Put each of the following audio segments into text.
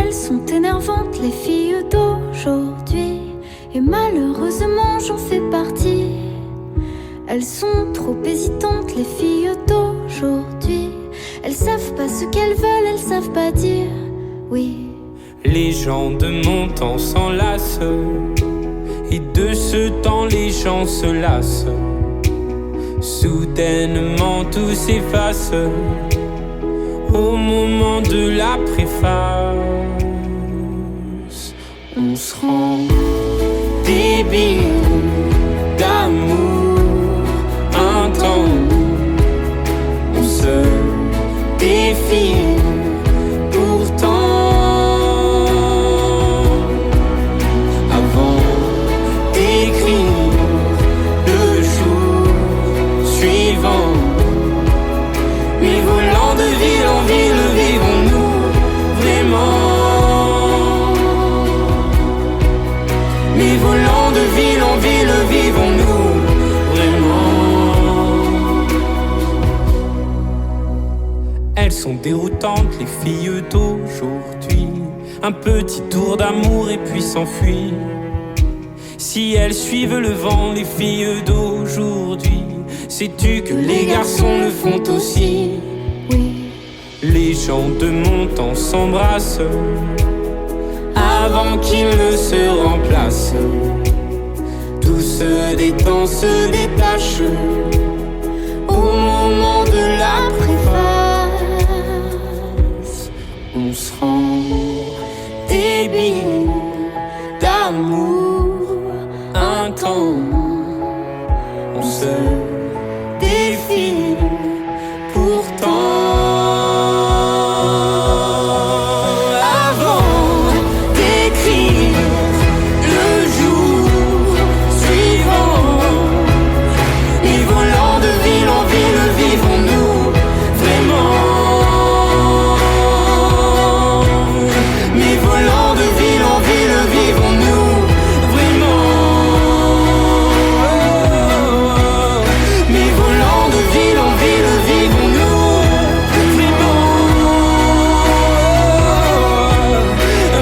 elles sont énervantes, les filles d'aujourd'hui. Et malheureusement, j'en fais partie. Elles sont trop hésitantes, les filles d'aujourd'hui. Elles savent pas ce qu'elles veulent, elles savent pas dire oui. Les gens de mon temps s'enlacent, et de ce temps les gens se lassent. Soudainement tout s'efface au moment de la préface. On se rend débile d'amour un temps. On se défile pourtant. Avant d'écrire le jour suivant, mais volant de ville en ville, vivons-nous vraiment? Mais volant de ville en ville, vivons-nous vraiment? Elles sont déroutantes, les filles d'aujourd'hui. Un petit tour d'amour et puis s'enfuir. Si elles suivent le vent, les filles d'aujourd'hui, sais-tu que les garçons le font aussi? Oui. Les gens de mon temps s'embrassent avant qu'ils ne se remplacent. Tout se détend, se détache au moment de la préface. On se rend débile d'amour un temps. On se défile pourtant. Avant d'écrire le jour suivant, et volant de ville en ville, vivons-nous vraiment? Mais volant de ville en ville, vivons-nous vraiment? Mais volant de ville en ville, vivons-nous vraiment?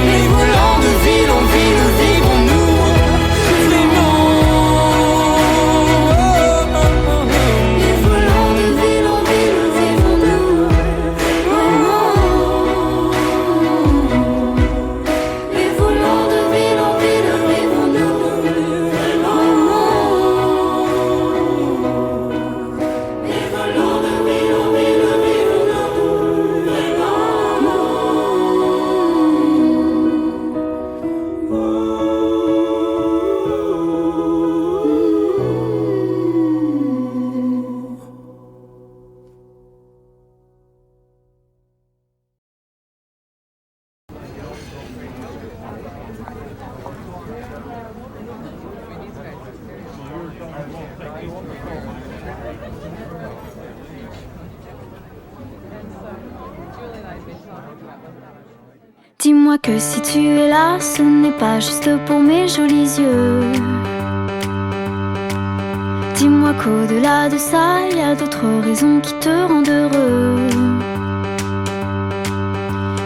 Mais volant de ville en ville, vivons-nous vraiment? Mais volant de ville en ville, vivons-nous vraiment? Mais volant de ville en ville, vivons-nous vraiment? Mais volant de ville en ville, vivons-nous Dis-moi que si tu es là, ce n'est pas juste pour mes jolis yeux. Dis-moi qu'au-delà de ça, il y a d'autres raisons qui te rendent heureux.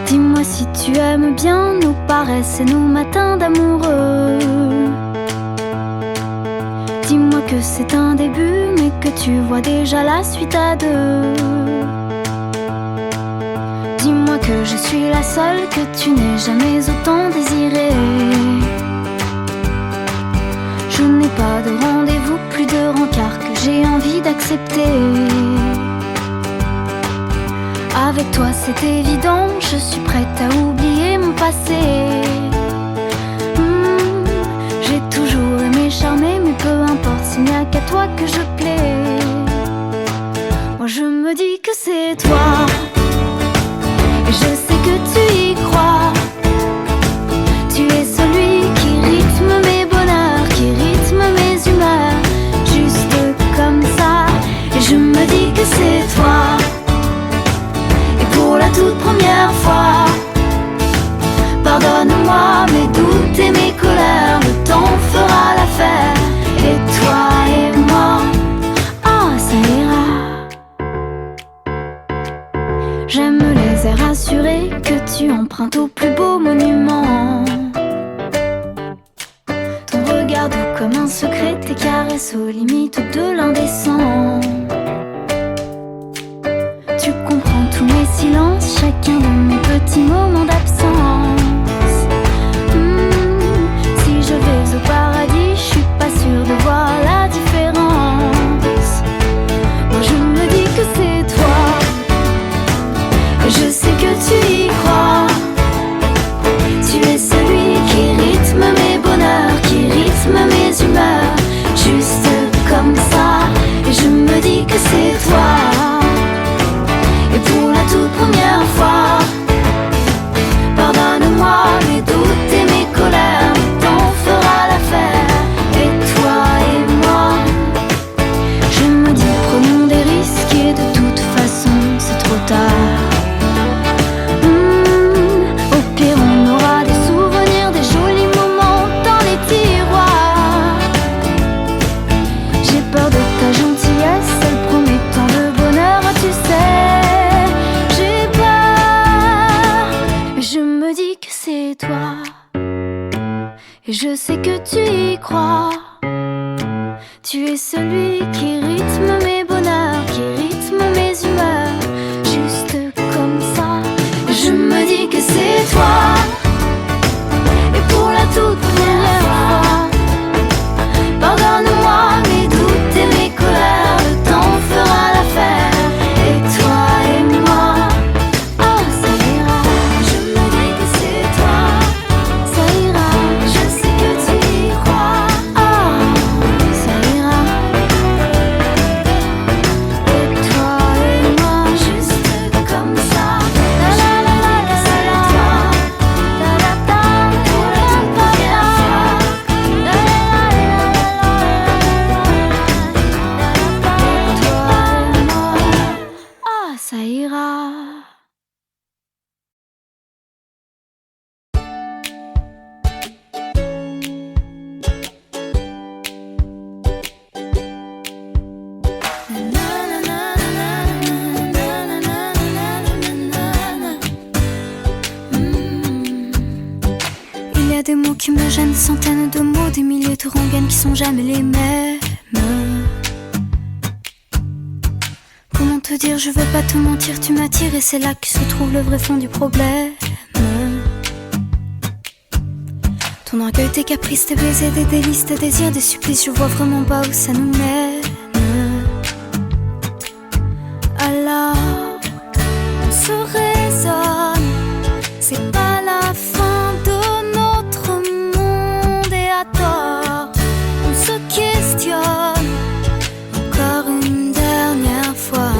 Dis-moi si tu aimes bien nos paresses et nos matins d'amoureux. Dis-moi que c'est un début, mais que tu vois déjà la suite à deux. Dis-moi que je suis la seule que tu n'aies jamais autant désirée. Je n'ai pas de rendez-vous, plus de rencard que j'ai envie d'accepter. Avec toi c'est évident, je suis prête à oublier mon passé. J'ai toujours aimé charmer, mais peu importe, s'il n'y a qu'à toi que je plais. Moi je me dis que c'est toi, et je sais que tu y crois. Tu es celui qui rythme mes bonheurs, qui rythme mes humeurs, juste comme ça. Et je me dis que c'est toi. Et pour la toute première fois, pardonne-moi mes doutes et mes colères, le temps fera l'affaire. Et toi et moi, ah ça ira. J'aime les airs assurés que tu empruntes au plus beau monument. passe aux limites de l'indécent. Tu comprends tous mes silences, chacun de mes petits moments d'absence. Si je vais au paradis, je suis pas sûre de voir la différence. Moi je me dis que c'est toi, et je sais que tu y crois. Tu es celui qui rythme mes bonheurs, qui rythme mes humeurs, juste comme ça. Et je me dis que c'est toi. Et pour la toute première fois, pardonne-moi mes doutes et mes colères, le temps fera l'affaire. Et toi et moi, je me dis prenons des risques et de toute façon c'est trop tard. Au pire on aura des souvenirs, des jolis moments dans les tiroirs. J'ai peur de ta gentillesse, elle promet tant de bonheur, tu sais. J'ai peur, mais je me dis que c'est toi. Et je sais que tu y crois. Tu es celui qui rythme mes bonheurs, qui rythme mes humeurs, juste comme ça. Je me dis que c'est toi. Et pour la toute première fois, pardonne-moi mes doutes et mes colères, le temps fera l'affaire. Et toi et moi, oh ça ira. Je me dis que c'est toi, ça ira. Je sais que tu y crois, oh ça ira. Et toi et moi, juste comme ça. La la la la la c'est toi. La la la pour la toute première fois. La la la la et toi et moi, oh ça ira. Il y a des mots qui me gênent, des centaines de mots, des milliers de rengaines qui sont jamais les mêmes. Comment te dire, je veux pas te mentir, tu m'attires et c'est là que se trouve le vrai fond du problème. Ton orgueil, tes caprices, tes baisers, des délices, tes désirs, des supplices, je vois vraiment pas où ça nous mène. Alors, on se raisonne, c'est pas la fin de notre monde et à tort, on se questionne encore une dernière fois.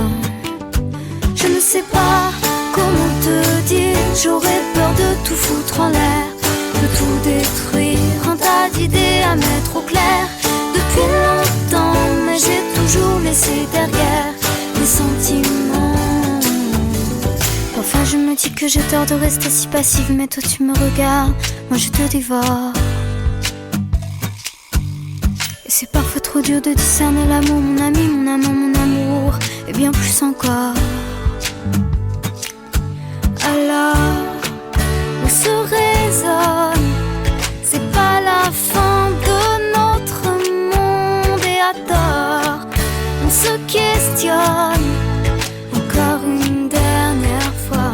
Je ne sais pas comment te dire, j'aurais peur de tout foutre en l'air, de tout détruire, un tas d'idées à mettre au clair. Depuis longtemps, mais j'ai toujours laissé derrière les sentiments. Parfois je me dis que j'ai tort de rester si passive, mais toi tu me regardes, moi je te dévore. Et c'est parfois trop dur de discerner l'amour, mon ami, mon amant, mon amour, et bien plus encore. Alors, on se raisonne, c'est pas la fin de notre monde et à tort, on se questionne encore une dernière fois.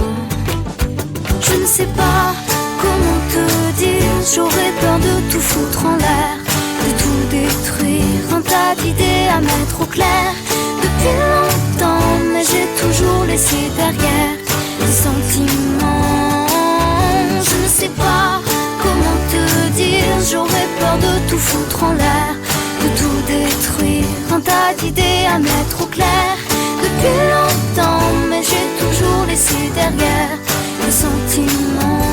Je ne sais pas comment te dire, j'aurais peur de tout foutre en l'air, de tout détruire, un tas d'idées à mettre au clair. Depuis longtemps, mais j'ai toujours laissé derrière les sentiments. Je ne sais pas comment te dire, j'aurais peur de tout foutre en l'air, de tout détruire, un tas d'idées à mettre au clair. Depuis longtemps, mais j'ai toujours laissé derrière les sentiments.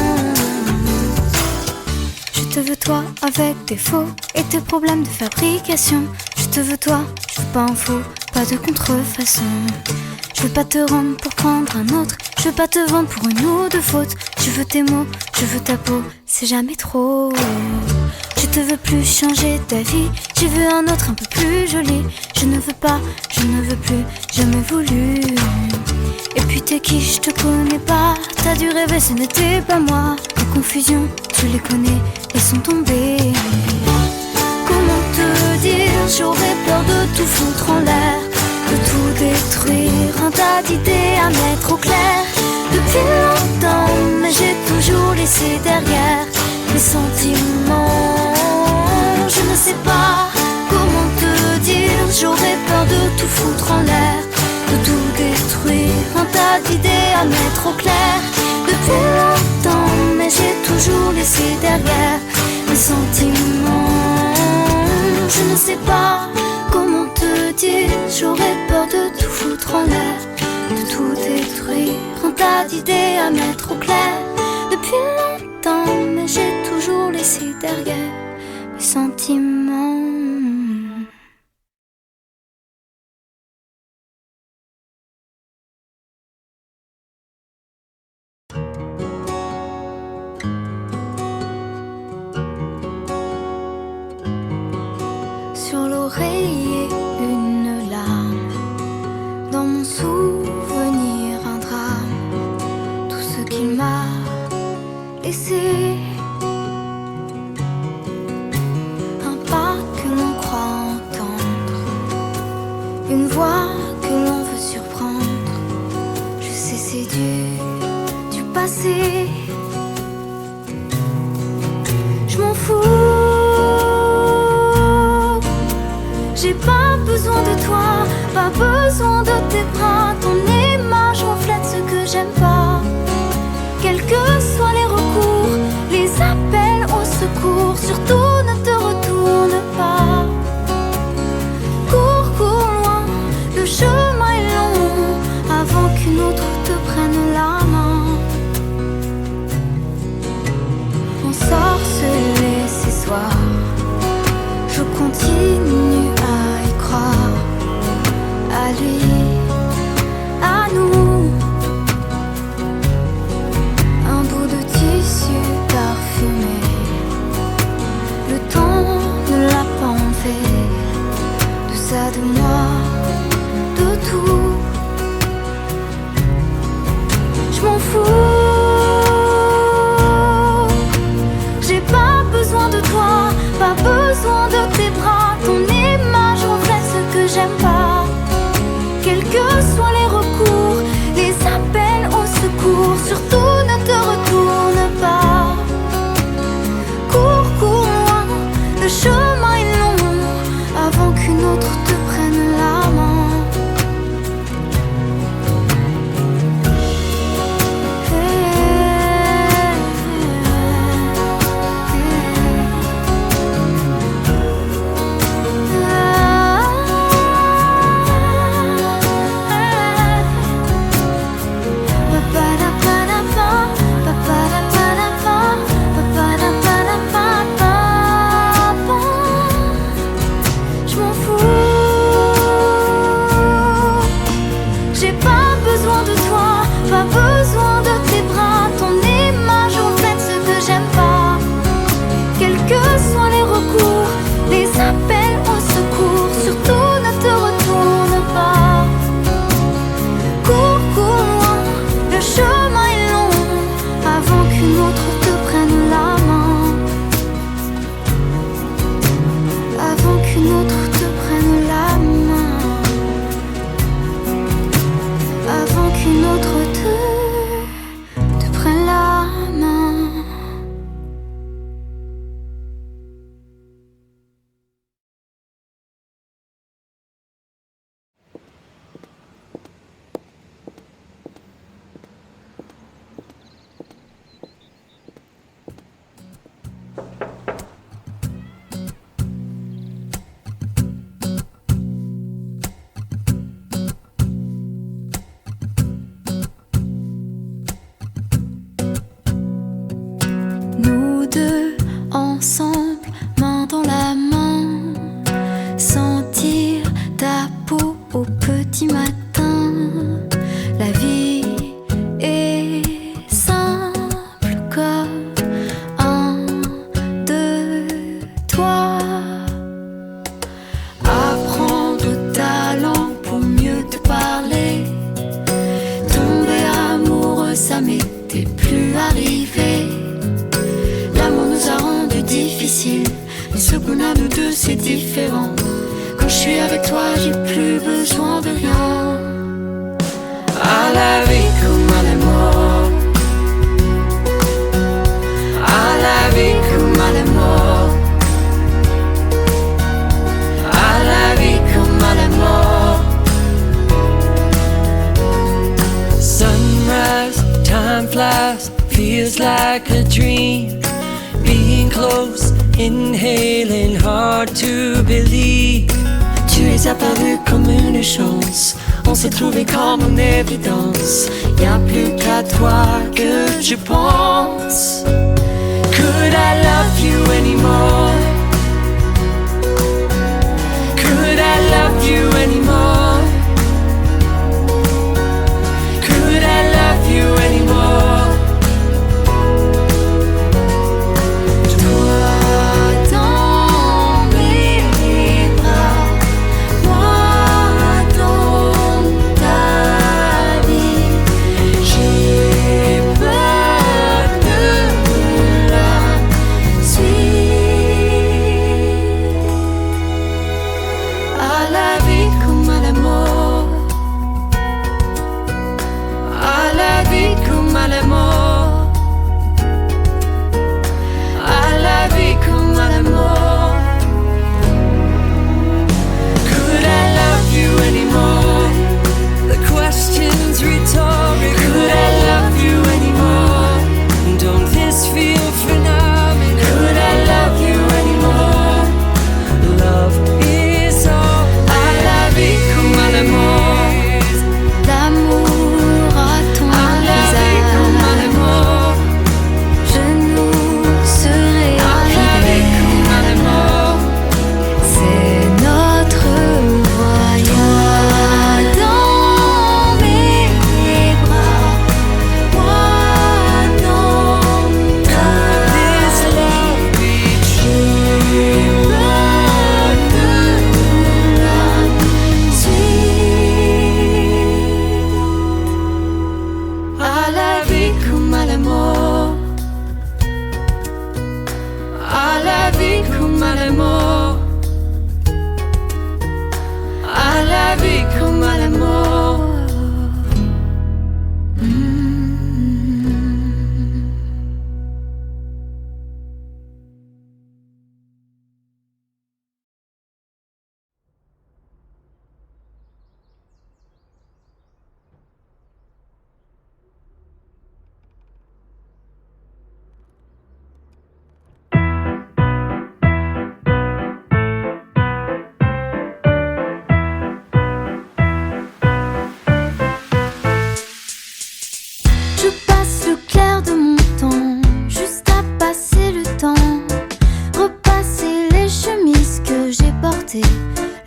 Je te veux toi avec tes faux et tes problèmes de fabrication. Je te veux toi, je veux pas un faux, pas de contrefaçon. Je veux pas te rendre pour prendre un autre, je veux pas te vendre pour une ou deux fautes. Je veux tes mots, je veux ta peau, c'est jamais trop. Je te veux plus changer ta vie, j'ai vu un autre un peu plus joli. Je ne veux pas, je ne veux plus, jamais voulu. Et puis t'es qui, je te connais pas, t'as dû rêver, ce n'était pas moi. Les confusions, tu les connais, elles sont tombées. Comment comment te dire, j'aurais peur de tout foutre en l'air, de tout détruire, un tas d'idées à mettre au clair. Depuis longtemps, mais j'ai toujours laissé derrière mes sentiments. Je ne sais pas comment te dire, j'aurais peur de tout foutre en l'air, de tout détruire, un tas d'idées à mettre au clair. Depuis longtemps, mais j'ai toujours laissé derrière mes sentiments. Je ne sais pas comment te dire, j'aurais peur de tout foutre en l'air, de tout détruire, un tas d'idées à mettre au clair. Depuis longtemps, mais j'ai toujours laissé derrière mes sentiments. Sur l'oreiller, une larme, dans mon souvenir, un drame, tout ce qu'il m'a laissé. Un pas que l'on croit entendre, une voix que l'on veut surprendre. Je sais, c'est du passé. Je m'en fous. J'ai pas besoin de toi, pas besoin de tes bras. Ton image reflète ce que j'aime pas. Quels que soient les recours, les appels au secours, surtout ne te retourne pas. Cours, cours loin, le chemin est long, avant qu'une autre te prenne la main. Ensorcelé ces soirs, je continue à y croire, à lui, à nous. Un bout de tissu parfumé, le temps ne l'a pas enlevé, de ça, de moi, de tout. Je m'en fous. J'ai pas besoin de toi, pas besoin de tes bras. Ton image reflète ce que j'aime pas. Quels que soient les recours, les appels au secours, surtout ne te retourne pas. Cours, cours loin, le chemin est long, avant qu'une autre te prenne la main. c'est différent. Quand je suis avec toi, j'ai plus besoin de rien. À la vie comme à la mort, à la vie comme à la mort, à la vie comme à la mort. Sunrise, time flies, feels like a dream. Being close, inhaling, hard to believe. Tu es apparu comme une chance, on s'est trouvé comme une évidence. Y'a plus qu'à toi que je pense. Could I love you anymore? Could I love you anymore? Could I love you anymore?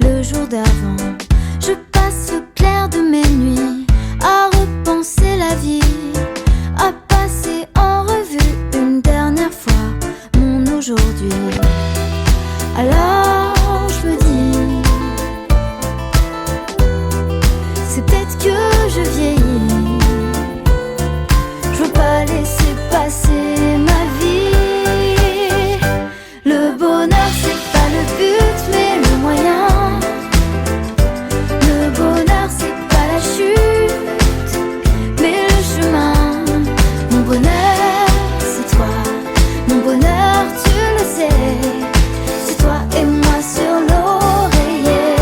Le jour d'avant, je passe le clair de mes nuits à repenser la vie, à passer en revue une dernière fois mon aujourd'hui. Alors je me dis, c'est peut-être que je vieillis. Je veux pas laisser passer ma vie. Le bonheur c'est pas le but mais le moyen. Le bonheur c'est pas la chute mais le chemin. Mon bonheur c'est toi, mon bonheur tu le sais. C'est toi et moi sur l'oreiller.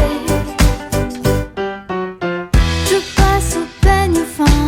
Je passe au peigne fin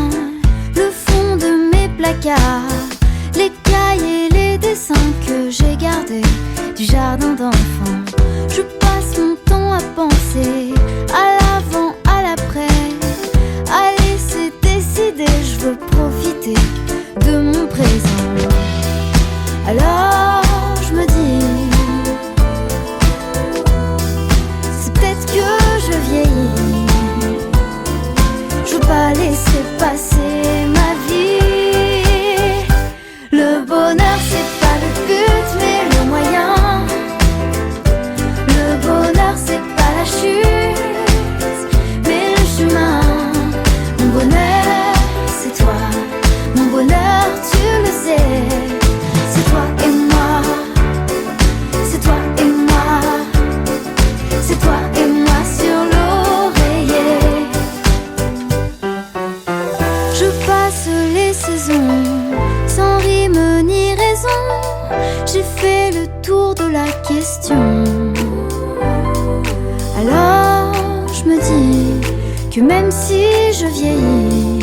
que même si je vieillis,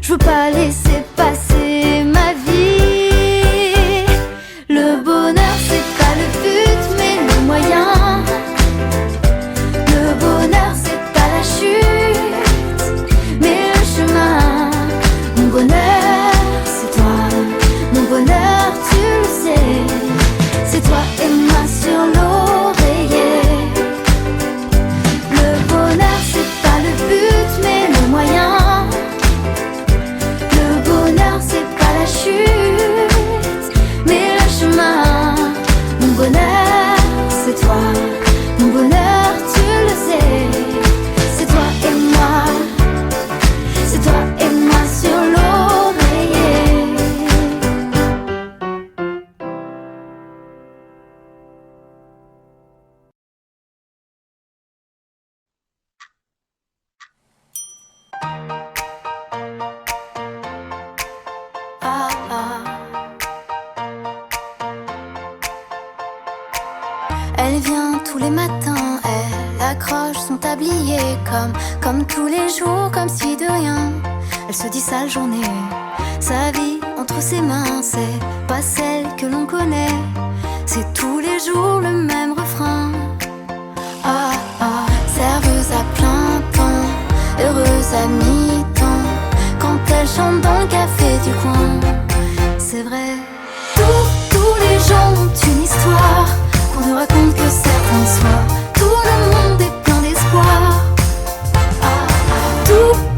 je veux pas laisser passer ma vie. Le bonheur c'est pas le but mais le moyen. Le bonheur c'est pas la chute mais le chemin. Mon bonheur c'est toi, mon bonheur tu le sais. C'est toi et moi sur l'oreiller. Le bonheur c'est pas le but mais le moyen. Le bonheur c'est pas la chute mais le chemin. Mon bonheur c'est toi, mon bonheur tu le sais. C'est toi et moi, c'est toi et moi sur l'oreiller. Ah, ah. Elle vient tous les matins, elle accroche son tablier comme tous les jours, comme si de rien. Elle se dit sale journée, sa vie entre ses mains, c'est pas celle que l'on connaît. C'est tous les jours le même refrain. Ah ah, serveuse à plein temps, heureuse à mi-temps, quand elle chante dans le café du coin. C'est vrai, tous les gens ont une histoire qu'on ne raconte que certains soirs. Tout le monde est plein d'espoir.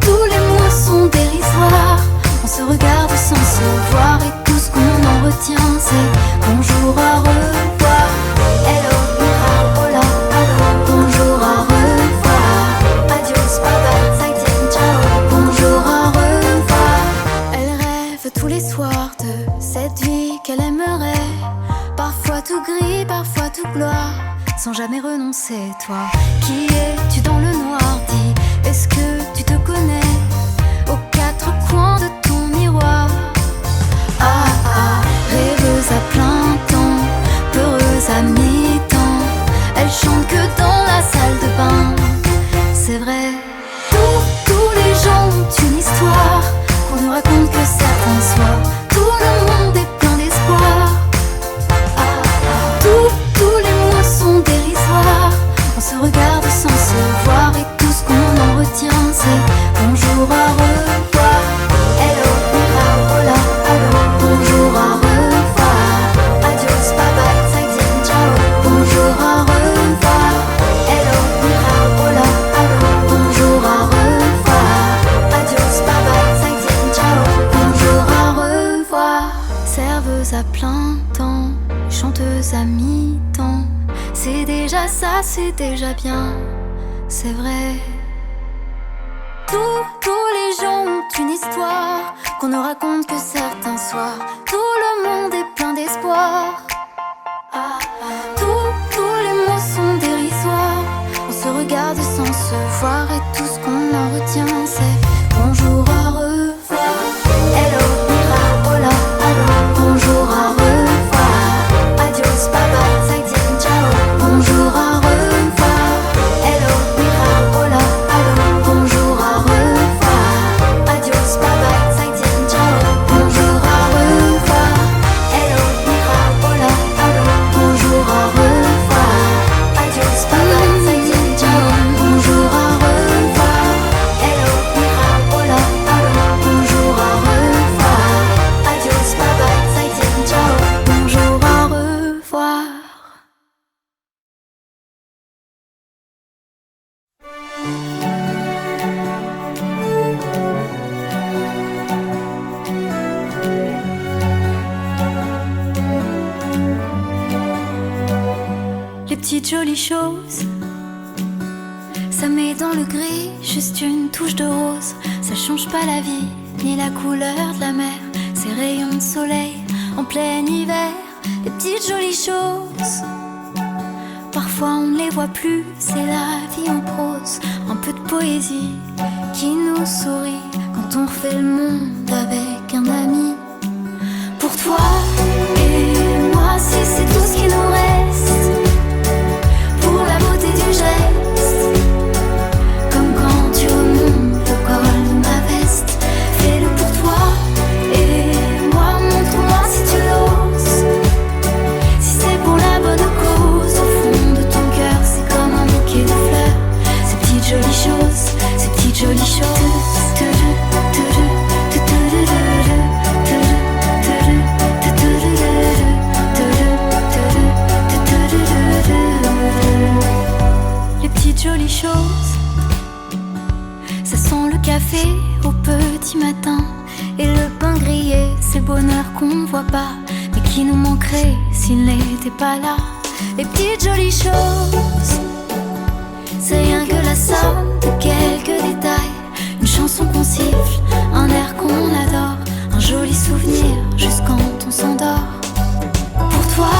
Tous les mots sont dérisoires. On se regarde sans se voir et tout ce qu'on en retient c'est bonjour, au revoir. Hello, mira, hola, hello. Bonjour, au revoir. Adios, bye bye, zaijian, ciao. Bonjour, au revoir. Elle rêve tous les soirs de cette vie qu'elle aimerait. Parfois tout gris, parfois tout gloire, sans jamais renoncer. Toi, qui es-tu dans le noir? Dis, est-ce que tu te connais aux quatre coins de ton miroir? Ah ah, rêveuse à plein temps, peureuse à mi-temps, elle chante que dans la salle de bain. C'est vrai, tous les gens ont une histoire qu'on ne raconte que certains soirs. Tout le monde est plein d'espoir. Tous les mots sont dérisoires. On se regarde sans se voir et tout ce qu'on en retient c'est bonjour, au revoir. Hello, mira, hola, hello. Bonjour, au revoir. Adios, bye bye, zaijian, ciao. Bonjour, au revoir. Hello, mira, hola, hello. Bonjour, au revoir. Adios, bye bye, zaijian, ciao. Bonjour, au revoir. Serveuse à plein temps, chanteuse à mi-temps, c'est déjà ça, c'est déjà bien, c'est vrai. Tous les gens ont une histoire qu'on ne raconte que certains soirs. Tout le monde est plein d'espoir. Tous les mots sont dérisoires. On se regarde sans se voir et tout ce qu'on en retient c'est bonjour, au revoir. Hello, mira, hola, hello. Bonjour, au revoir. Adios, bye bye, zaijian, ciao. Bonjour, au revoir. Hello, mira, hola, hello. Bonjour, au revoir. Adios, bye bye, zaijian, ciao. Bonjour, au revoir. Hello, mira, hola, hello. Bonjour, au revoir. Adios, bye bye, zaijian, ciao. Bonjour, au revoir. Hello, mira, hola, hello. Bonjour, au revoir. Adios, bye bye, zaijian, ciao. Bonjour, au revoir. Les petites jolies choses, ça met dans le gris juste une touche de rose. Ça change pas la vie, ni la couleur de la mer. Ces rayons de soleil en plein hiver. Les petites jolies choses, parfois on ne les voit plus. C'est la vie en prose, un peu de poésie qui nous sourit quand on refait le monde avec un ami. Pour toi et moi, si c'est tout ce qui nous reste, pour la beauté du geste, comme choses. Ça sent le café au petit matin et le pain grillé, c'est le bonheur qu'on ne voit pas, mais qui nous manquerait s'il n'était pas là. Les petites jolies choses, c'est rien que la somme de quelques détails. Une chanson qu'on siffle, un air qu'on adore, un joli souvenir juste quand on s'endort. Pour toi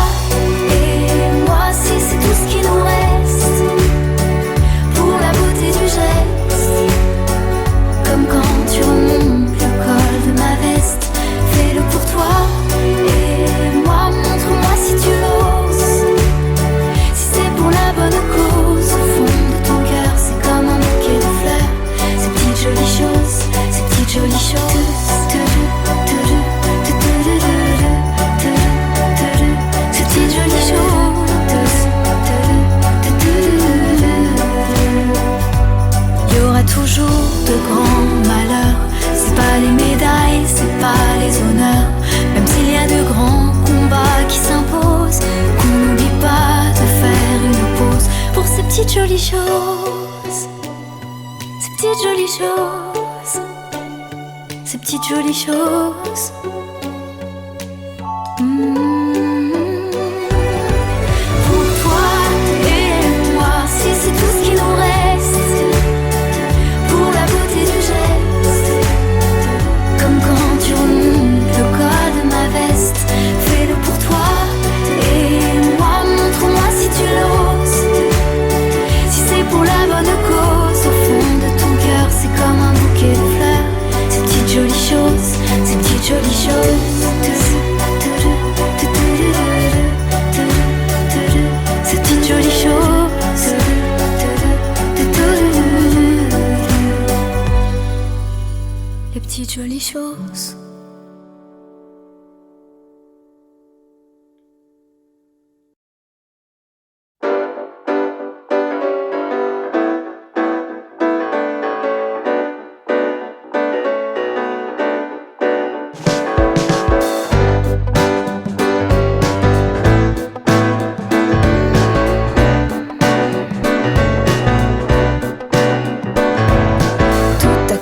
et moi, si c'est tout ce qui nous reste, pour la beauté du geste, comme quand tu remontes le col de ma veste. Fais-le pour toi et moi, montre-moi si tu l'oses. Si c'est pour la bonne cause, au fond de ton cœur, c'est comme un bouquet de fleurs. Ces petites jolies choses, ces petites jolies choses. Ces petites jolies choses. Il y aura toujours de grands malheurs. C'est pas les médailles, c'est pas les honneurs. Même s'il y a de grands combats qui s'imposent, qu'on n'oublie pas de faire une pause pour ces petites jolies choses. Ces petites jolies choses. Ces petites jolies choses. Pour toi et moi, si c'est tout ce qui nous reste, pour la beauté du geste, comme quand tu remontes le col de ma veste. Fais-le pour toi et moi, montre-moi si tu l'oses. Si c'est pour la bonne cause, au fond de ton cœur, c'est comme un bouquet de fleurs. Ces petites jolies choses, ces petites jolies choses. Ces petites jolies choses. Les petites jolies choses.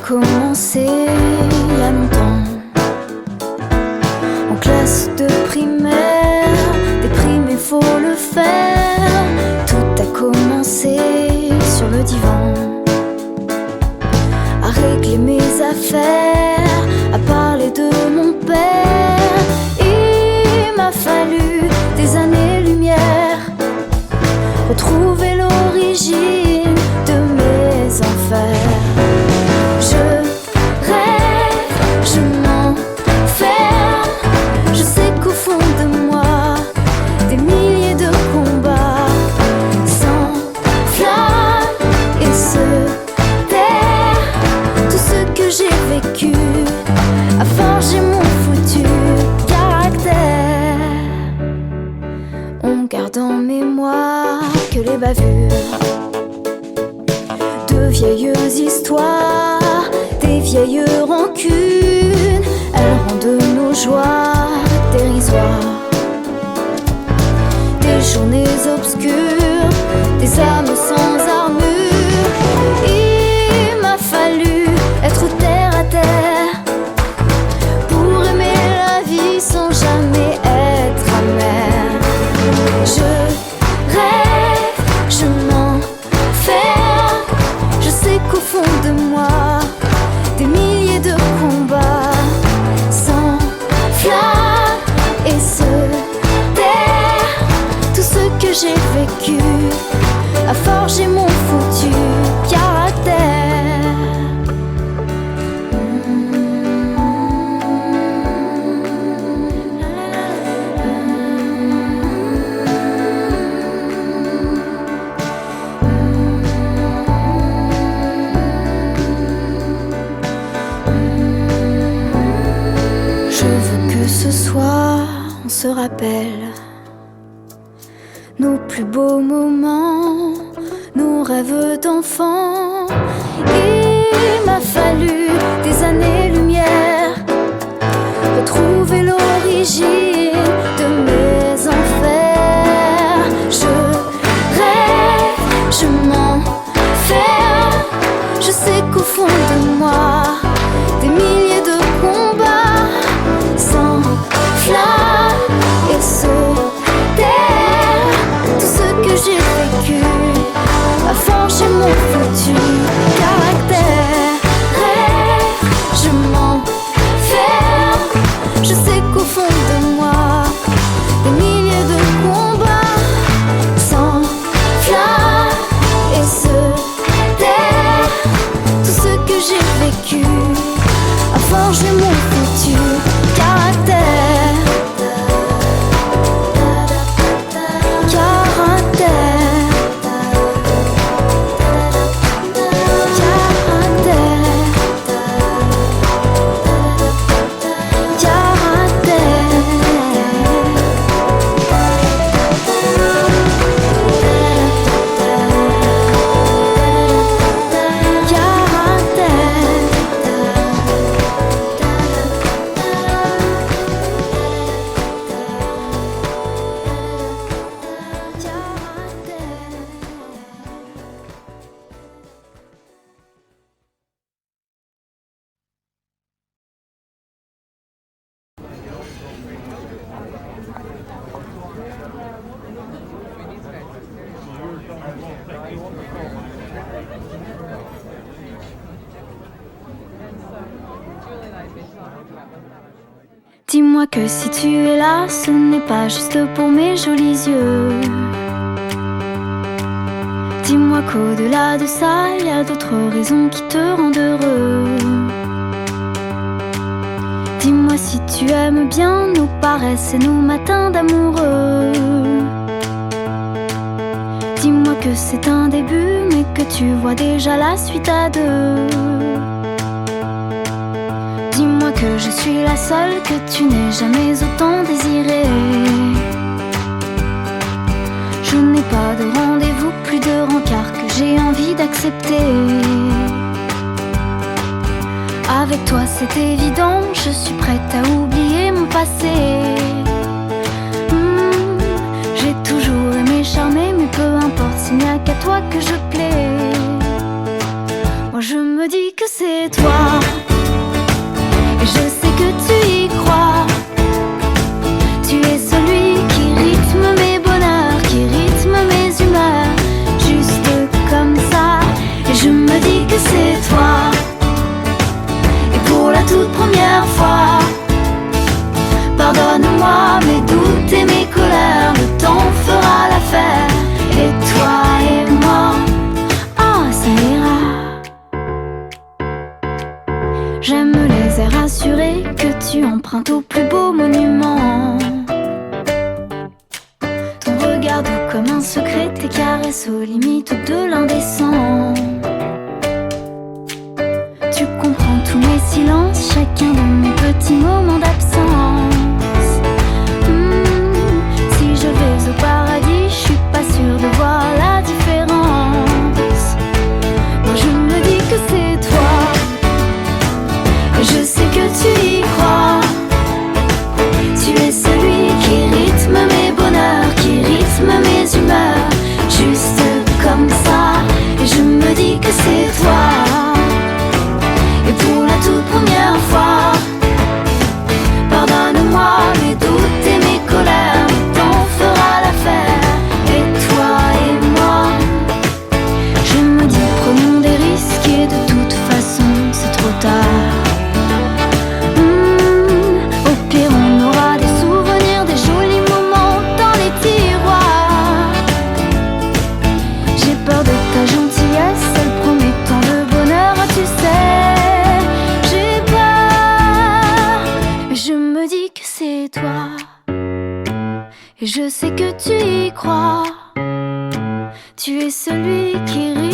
Commencé il y a longtemps, en classe de primaire, déprimé faut le faire. Tout a commencé sur le divan, à régler mes affaires, à parler de mon père. Il m'a fallu des années-lumière, retrouver l'origine de mes enfers. Je rêve, je m'enferme, je sais qu'au fond de moi, des milliers de combats s'enflamment et se terrent. Tout ce que j'ai vécu a forgé mon foutu caractère. On garde en mémoire que les bavures de vieilles histoires, des vieilles rancunes, elles rendent nos joies dérisoires. Des journées obscures, des âmes sans armure. Il m'a fallu être terre à terre pour aimer la vie sans jamais être amère. Je rêve, je m'enferme, je sais qu'au fond de moi, des milliers de combats s'enflamment et se terrent. Tout ce que j'ai vécu a forgé mon foutu caractère. Je veux que ce soir on se rappelle nos plus beaux moments, nos rêves d'enfants. Il m'a fallu des années-lumière, retrouver l'origine de mes enfers. Je rêve, je m'enferme, foutu caractère. Je m'enferme, je sais qu'au fond de moi des milliers de combats s'enflamment et se terrent. Tout ce que j'ai vécu a forgé mon foutu caractère. Dis-moi que si tu es là, ce n'est pas juste pour mes jolis yeux. Dis-moi qu'au-delà de ça, il y a d'autres raisons qui te rendent heureux. Dis-moi si tu aimes bien nos paresses et nos matins d'amoureux. Dis-moi que c'est un début, mais que tu vois déjà la suite à deux. Dis-moi que je suis la seule que tu n'aies jamais autant désirée. Je n'ai pas de rendez-vous, plus de rencard que j'ai envie d'accepter. Avec toi c'est évident, je suis prête à oublier mon passé. J'ai toujours aimé charmer, mais peu importe s'il n'y a qu'à toi que je plais. Moi je me dis que c'est toi. Et je sais que tu y crois. Tu es celui qui rythme mes bonheurs, qui rythme mes humeurs, juste comme ça. Et je me dis que c'est toi. Et pour la toute première fois, pardonne-moi mes doutes et mes colères, le temps fera l'affaire. Et toi et moi, oh ça ira. J'aime les airs assurés que tu empruntes au plus beau monument. Ton regard doux comme un secret, tes caresses aux limites de l'indécent. Tu comprends tous mes silences, chacun de mes petits moments d'absence. Si je vais au paradis, je suis pas sûre de voir la différence. Moi je me dis que c'est toi. Je sais que tu y crois. Tu es celui qui rythme mes bonheurs, qui rythme mes humeurs, juste comme ça. Et je me dis que c'est toi. Et pour la toute première fois, pardonne-moi mes doutes et mes colères, le temps fera l'affaire. Et toi et moi, je me dis prenons des risques et de toute façon c'est trop tard. Et je sais que tu y crois. Tu es celui qui rit.